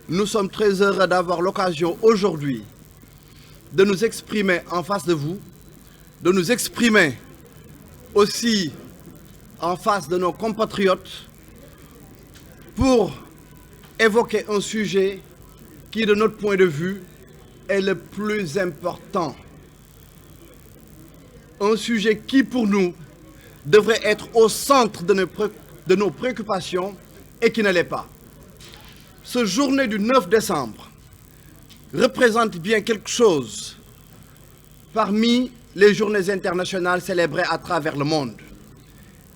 Nous sommes très heureux d'avoir l'occasion aujourd'hui de nous exprimer en face de vous, de nous exprimer aussi en face de nos compatriotes pour évoquer un sujet qui, de notre point de vue, est le plus important. Un sujet qui, pour nous, devrait être au centre de nos préoccupations et qui ne l'est pas. Ce journée du 9 décembre représente bien quelque chose parmi les journées internationales célébrées à travers le monde.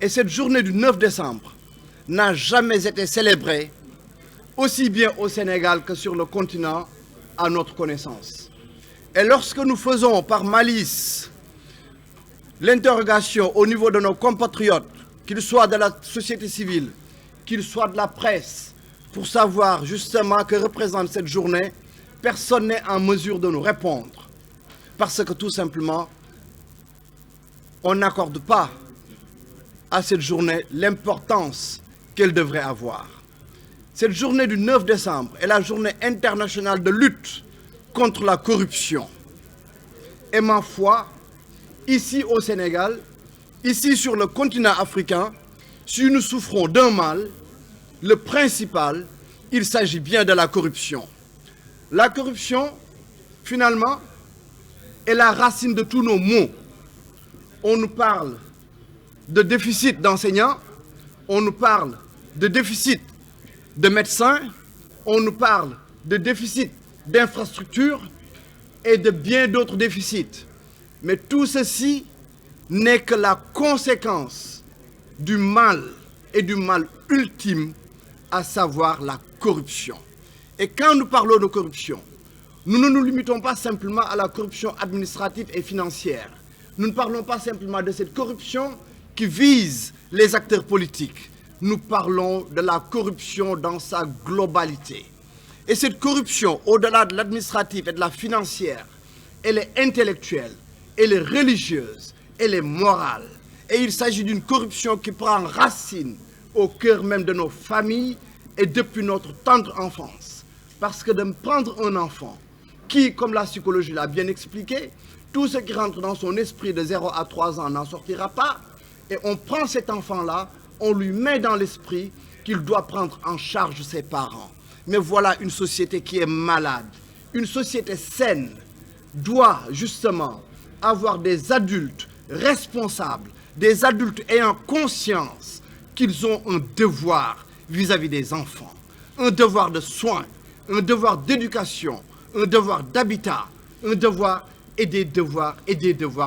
Et cette journée du 9 décembre n'a jamais été célébrée aussi bien au Sénégal que sur le continent à notre connaissance. Et lorsque nous faisons par malice l'interrogation au niveau de nos compatriotes, qu'ils soient de la société civile, qu'ils soient de la presse, pour savoir justement que représente cette journée, personne n'est en mesure de nous répondre. Parce que tout simplement, on n'accorde pas à cette journée l'importance qu'elle devrait avoir. Cette journée du 9 décembre est la journée internationale de lutte contre la corruption. Et ma foi, ici au Sénégal, ici sur le continent africain, si nous souffrons d'un mal, le principal, il s'agit bien de la corruption. La corruption, finalement, est la racine de tous nos maux. On nous parle de déficit d'enseignants, on nous parle de déficit de médecins, on nous parle de déficit d'infrastructures et de bien d'autres déficits. Mais tout ceci n'est que la conséquence du mal et du mal ultime, à savoir la corruption. Et quand nous parlons de corruption, nous ne nous limitons pas simplement à la corruption administrative et financière. Nous ne parlons pas simplement de cette corruption qui vise les acteurs politiques. Nous parlons de la corruption dans sa globalité. Et cette corruption, au-delà de l'administrative et de la financière, elle est intellectuelle, elle est religieuse, elle est morale. Et il s'agit d'une corruption qui prend racine au cœur même de nos familles et depuis notre tendre enfance. Parce que de prendre un enfant qui, comme la psychologie l'a bien expliqué, tout ce qui rentre dans son esprit de 0 à 3 ans n'en sortira pas. Et on prend cet enfant-là, on lui met dans l'esprit qu'il doit prendre en charge ses parents. Mais voilà une société qui est malade. Une société saine doit justement avoir des adultes responsables, des adultes ayant conscience qu'ils ont un devoir vis-à-vis des enfants, un devoir de soins, un devoir d'éducation, un devoir d'habitat, un devoir et des devoirs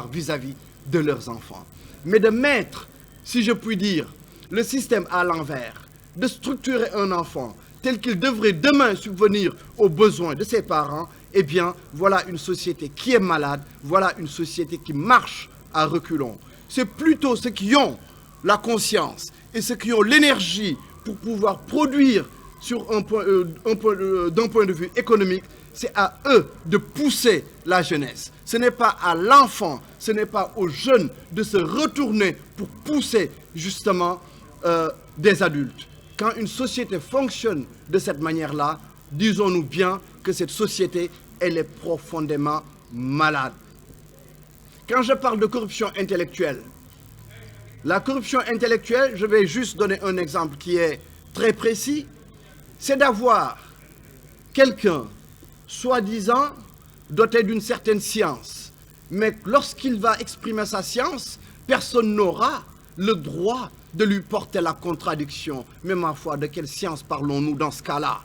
vis-à-vis de leurs enfants. Mais de mettre, si je puis dire, le système à l'envers, de structurer un enfant tel qu'il devrait demain subvenir aux besoins de ses parents, eh bien, voilà une société qui est malade, voilà une société qui marche à reculons. C'est plutôt ceux qui ont la conscience et ceux qui ont l'énergie pour pouvoir produire d'un point de vue économique, c'est à eux de pousser la jeunesse. Ce n'est pas à l'enfant, ce n'est pas aux jeunes de se retourner pour pousser justement des adultes. Quand une société fonctionne de cette manière-là, disons-nous bien que cette société, elle est profondément malade. Quand je parle de corruption intellectuelle, la corruption intellectuelle, je vais juste donner un exemple qui est très précis, c'est d'avoir quelqu'un, soi-disant, doté d'une certaine science, mais lorsqu'il va exprimer sa science, personne n'aura le droit de lui porter la contradiction. Mais ma foi, de quelle science parlons-nous dans ce cas-là?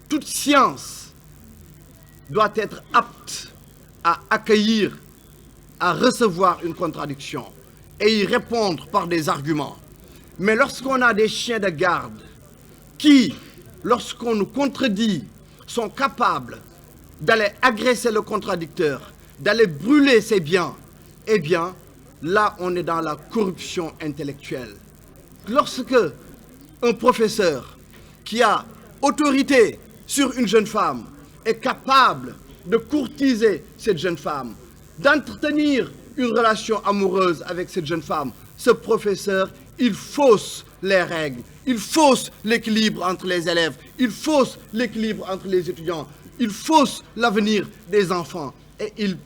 Toute science doit être apte à accueillir, à recevoir une contradiction et y répondre par des arguments. Mais lorsqu'on a des chiens de garde qui, lorsqu'on nous contredit, sont capables d'aller agresser le contradicteur, d'aller brûler ses biens, eh bien, là, on est dans la corruption intellectuelle. Lorsque un professeur qui a autorité sur une jeune femme est capable de courtiser cette jeune femme, d'entretenir une relation amoureuse avec cette jeune femme, ce professeur, il fausse les règles, il fausse l'équilibre entre les élèves, il fausse l'équilibre entre les étudiants, il fausse l'avenir des enfants et il,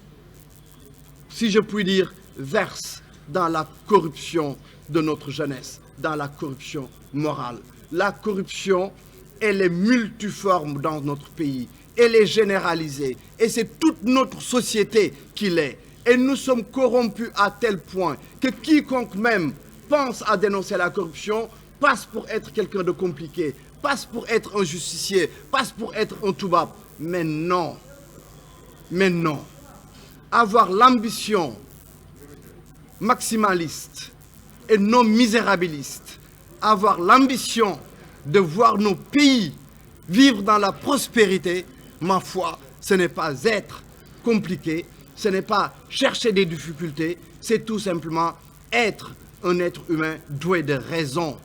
si je puis dire, verse dans la corruption de notre jeunesse, dans la corruption morale. La corruption, elle est multiforme dans notre pays, elle est généralisée et c'est toute notre société qui l'est. Et nous sommes corrompus à tel point que quiconque même pense à dénoncer la corruption passe pour être quelqu'un de compliqué, passe pour être un justicier, passe pour être un toubab. Mais non, avoir l'ambition maximaliste et non misérabiliste, avoir l'ambition de voir nos pays vivre dans la prospérité, ma foi, ce n'est pas être compliqué, ce n'est pas chercher des difficultés, c'est tout simplement être un être humain doué de raison.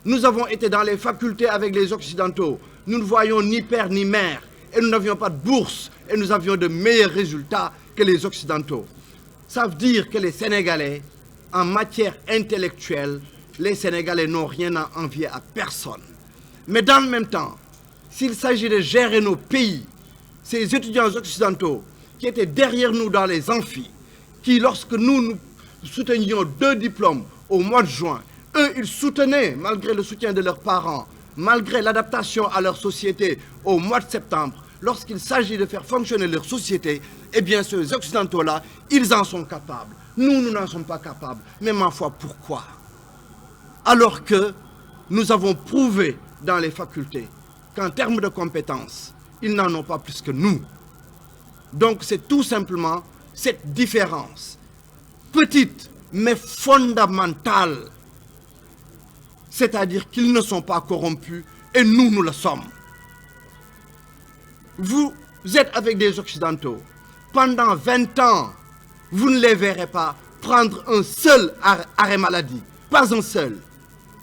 Nous avons été dans les facultés avec les Occidentaux, nous ne voyions ni père ni mère, et nous n'avions pas de bourse, et nous avions de meilleurs résultats que les Occidentaux. Ça veut dire que les Sénégalais, en matière intellectuelle, les Sénégalais n'ont rien à envier à personne. Mais dans le même temps, s'il s'agit de gérer nos pays, ces étudiants occidentaux qui étaient derrière nous dans les amphis, qui lorsque nous soutenions 2 diplômes au mois de juin, eux, ils soutenaient, malgré le soutien de leurs parents, malgré l'adaptation à leur société au mois de septembre, lorsqu'il s'agit de faire fonctionner leur société, eh bien, ces Occidentaux-là, ils en sont capables. Nous n'en sommes pas capables. Mais ma foi, pourquoi? Alors que nous avons prouvé dans les facultés qu'en termes de compétences, ils n'en ont pas plus que nous. Donc, c'est tout simplement cette différence, petite mais fondamentale. C'est-à-dire qu'ils ne sont pas corrompus et nous le sommes. Vous êtes avec des Occidentaux. Pendant 20 ans, vous ne les verrez pas prendre un seul arrêt maladie. Pas un seul.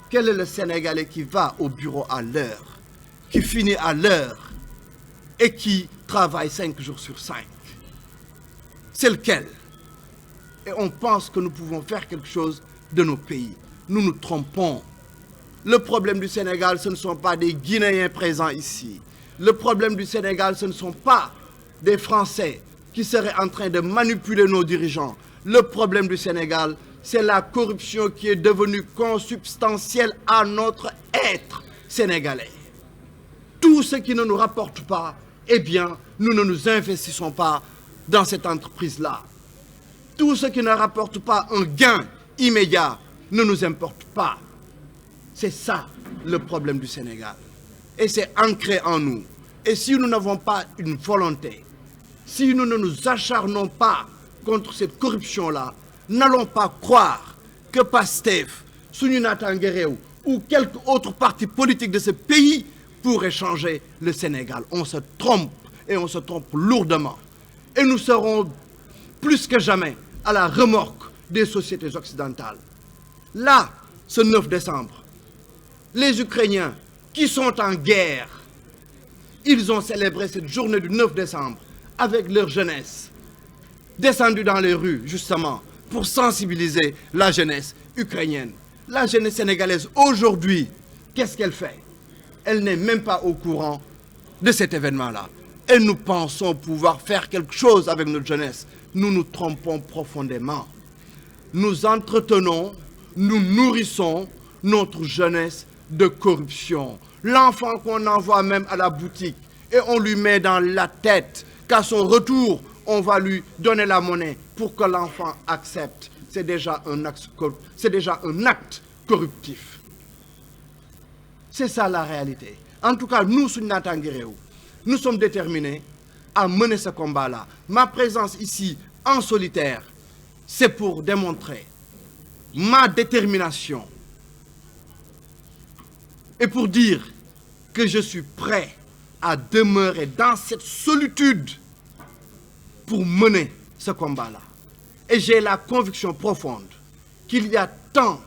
Quel est le Sénégalais qui va au bureau à l'heure, qui finit à l'heure et qui travaille 5 jours sur 5? C'est lequel? Et on pense que nous pouvons faire quelque chose de nos pays. Nous nous trompons. Le problème du Sénégal, ce ne sont pas des Guinéens présents ici. Le problème du Sénégal, ce ne sont pas des Français qui seraient en train de manipuler nos dirigeants. Le problème du Sénégal, c'est la corruption qui est devenue consubstantielle à notre être sénégalais. Tout ce qui ne nous rapporte pas, eh bien, nous ne nous investissons pas dans cette entreprise-là. Tout ce qui ne rapporte pas un gain immédiat ne nous importe pas. C'est ça le problème du Sénégal. Et c'est ancré en nous. Et si nous n'avons pas une volonté, si nous ne nous acharnons pas contre cette corruption-là, n'allons pas croire que Pastef, Sununata Nguerew ou quelque autre parti politique de ce pays pourrait changer le Sénégal. On se trompe et on se trompe lourdement. Et nous serons plus que jamais à la remorque des sociétés occidentales. Là, ce 9 décembre, les Ukrainiens qui sont en guerre, ils ont célébré cette journée du 9 décembre avec leur jeunesse, descendue dans les rues, justement, pour sensibiliser la jeunesse ukrainienne. La jeunesse sénégalaise, aujourd'hui, qu'est-ce qu'elle fait? Elle n'est même pas au courant de cet événement-là. Et nous pensons pouvoir faire quelque chose avec notre jeunesse. Nous nous trompons profondément. Nous entretenons, nous nourrissons notre jeunesse de corruption. L'enfant qu'on envoie même à la boutique et on lui met dans la tête qu'à son retour, on va lui donner la monnaie pour que l'enfant accepte. C'est déjà un acte corruptif. C'est ça la réalité. En tout cas, nous, Sununata Nguerew, nous sommes déterminés à mener ce combat-là. Ma présence ici, en solitaire, c'est pour démontrer ma détermination et pour dire que je suis prêt à demeurer dans cette solitude pour mener ce combat-là. Et j'ai la conviction profonde qu'il y a tant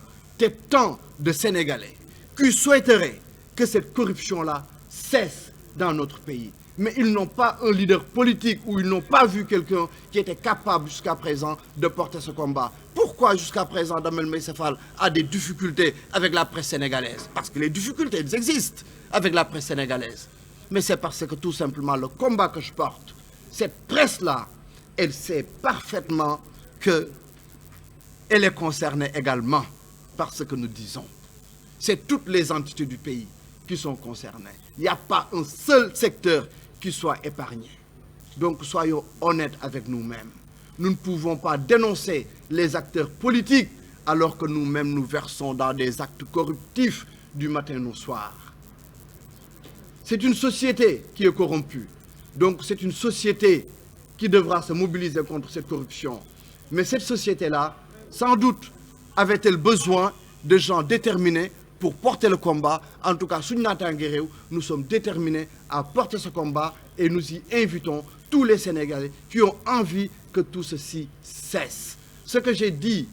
de Sénégalais qui souhaiteraient que cette corruption-là cesse dans notre pays. mais ils n'ont pas un leader politique ou ils n'ont pas vu quelqu'un qui était capable jusqu'à présent de porter ce combat. Pourquoi jusqu'à présent Damel Maïssa Fall a des difficultés avec la presse sénégalaise? Parce que les difficultés elles existent avec la presse sénégalaise. Mais c'est parce que tout simplement le combat que je porte, cette presse-là, elle sait parfaitement qu'elle est concernée également par ce que nous disons. C'est toutes les entités du pays qui sont concernées. Il n'y a pas un seul secteur qui soit épargné. Donc soyons honnêtes avec nous-mêmes. Nous ne pouvons pas dénoncer les acteurs politiques alors que nous-mêmes nous versons dans des actes corruptifs du matin au soir. C'est une société qui est corrompue. Donc c'est une société qui devra se mobiliser contre cette corruption. Mais cette société-là, sans doute, avait-elle besoin de gens déterminés pour porter le combat. En tout cas, nous sommes déterminés à porter ce combat et nous y invitons tous les Sénégalais qui ont envie que tout ceci cesse. Ce que j'ai dit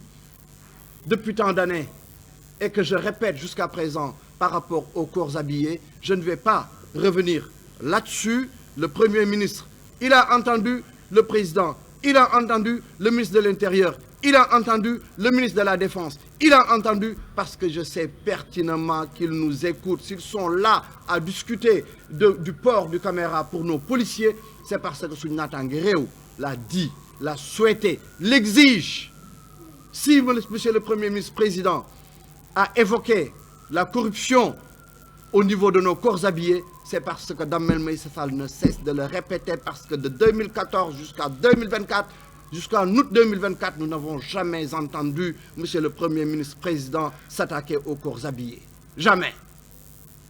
depuis tant d'années et que je répète jusqu'à présent par rapport aux corps habillés, je ne vais pas revenir là-dessus. Le Premier ministre, il a entendu le Président, il a entendu le ministre de l'Intérieur, il a entendu le ministre de la Défense, il a entendu parce que je sais pertinemment qu'ils nous écoutent. S'ils sont là à discuter du port du caméra pour nos policiers, c'est parce que Sounata Nguereo l'a dit, l'a souhaité, l'exige. Si monsieur le Premier ministre Président a évoqué la corruption au niveau de nos corps habillés, c'est parce que Damel Maïssa Fall ne cesse de le répéter, parce que de 2014 jusqu'à 2024, jusqu'en août 2024, nous n'avons jamais entendu monsieur le Premier ministre Président s'attaquer aux corps habillés. Jamais.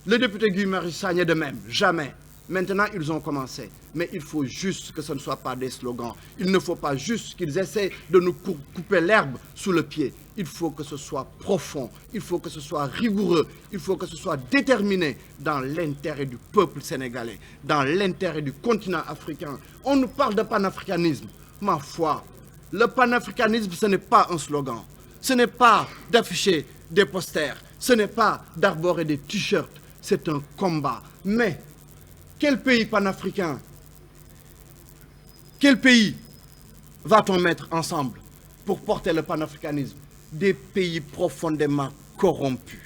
Le député Guy Marius Sagna de même, jamais. Maintenant, ils ont commencé. Mais il faut juste que ce ne soit pas des slogans. Il ne faut pas juste qu'ils essaient de nous couper l'herbe sous le pied. Il faut que ce soit profond, il faut que ce soit rigoureux, il faut que ce soit déterminé dans l'intérêt du peuple sénégalais, dans l'intérêt du continent africain. On nous parle de panafricanisme. Ma foi, le panafricanisme, ce n'est pas un slogan. Ce n'est pas d'afficher des posters. Ce n'est pas d'arborer des t-shirts. C'est un combat. Mais quel pays panafricain, quel pays va-t-on mettre ensemble pour porter le panafricanisme? Des pays profondément corrompus,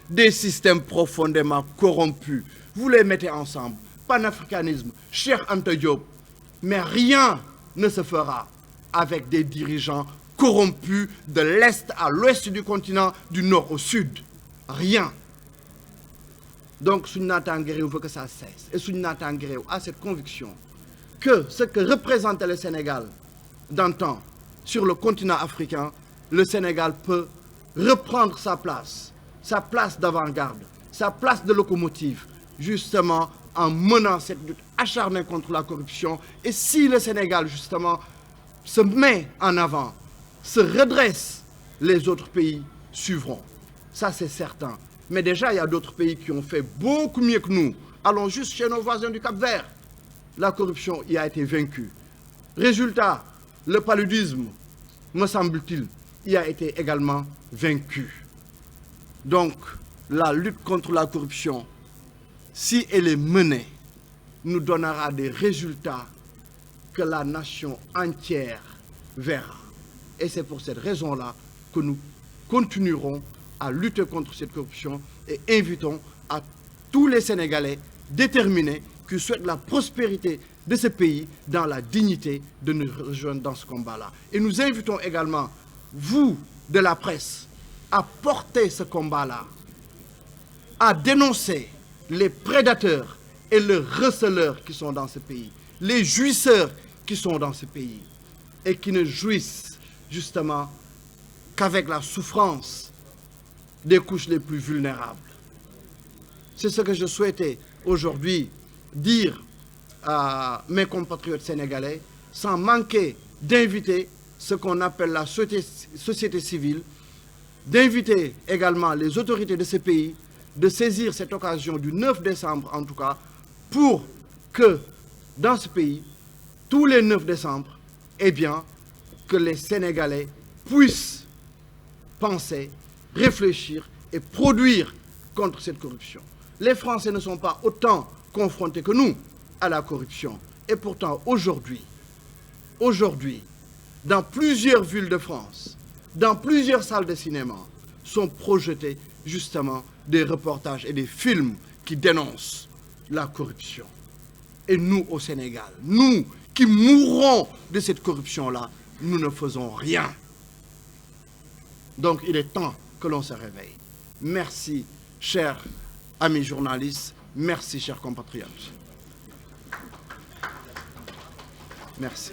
des systèmes profondément corrompus. Vous les mettez ensemble. Panafricanisme, Cheikh Anta Diop. Mais rien ne se fera avec des dirigeants corrompus de l'Est à l'Ouest du continent, du Nord au Sud. Rien. Donc Sounata Nguereo veut que ça cesse. Et Sounata Nguereo a cette conviction que ce que représentait le Sénégal d'antan sur le continent africain, le Sénégal peut reprendre sa place d'avant-garde, sa place de locomotive, justement en menant cette lutte acharnée contre la corruption. Et si le Sénégal, justement, se met en avant, se redresse, les autres pays suivront. Ça, c'est certain. Mais déjà, il y a d'autres pays qui ont fait beaucoup mieux que nous. Allons juste chez nos voisins du Cap-Vert. La corruption y a été vaincue. Résultat, le paludisme, me semble-t-il, y a été également vaincu. Donc, la lutte contre la corruption, si elle est menée, nous donnera des résultats que la nation entière verra. Et c'est pour cette raison-là que nous continuerons à lutter contre cette corruption et invitons à tous les Sénégalais déterminés qui souhaitent la prospérité de ce pays dans la dignité de nous rejoindre dans ce combat-là. Et nous invitons également, vous de la presse, à porter ce combat-là, à dénoncer les prédateurs et les receleurs qui sont dans ce pays, les jouisseurs qui sont dans ce pays et qui ne jouissent justement qu'avec la souffrance des couches les plus vulnérables. C'est ce que je souhaitais aujourd'hui dire à mes compatriotes sénégalais, sans manquer d'inviter ce qu'on appelle la société civile, d'inviter également les autorités de ce pays, de saisir cette occasion du 9 décembre en tout cas, pour que dans ce pays, tous les 9 décembre, eh bien, que les Sénégalais puissent penser, réfléchir et produire contre cette corruption. Les Français ne sont pas autant confrontés que nous à la corruption. Et pourtant, aujourd'hui, dans plusieurs villes de France, dans plusieurs salles de cinéma, sont projetés justement des reportages et des films qui dénoncent la corruption. Et nous, au Sénégal, nous qui mourrons de cette corruption-là, nous ne faisons rien. Donc, il est temps que l'on se réveille. Merci, chers amis journalistes. Merci, chers compatriotes. Merci.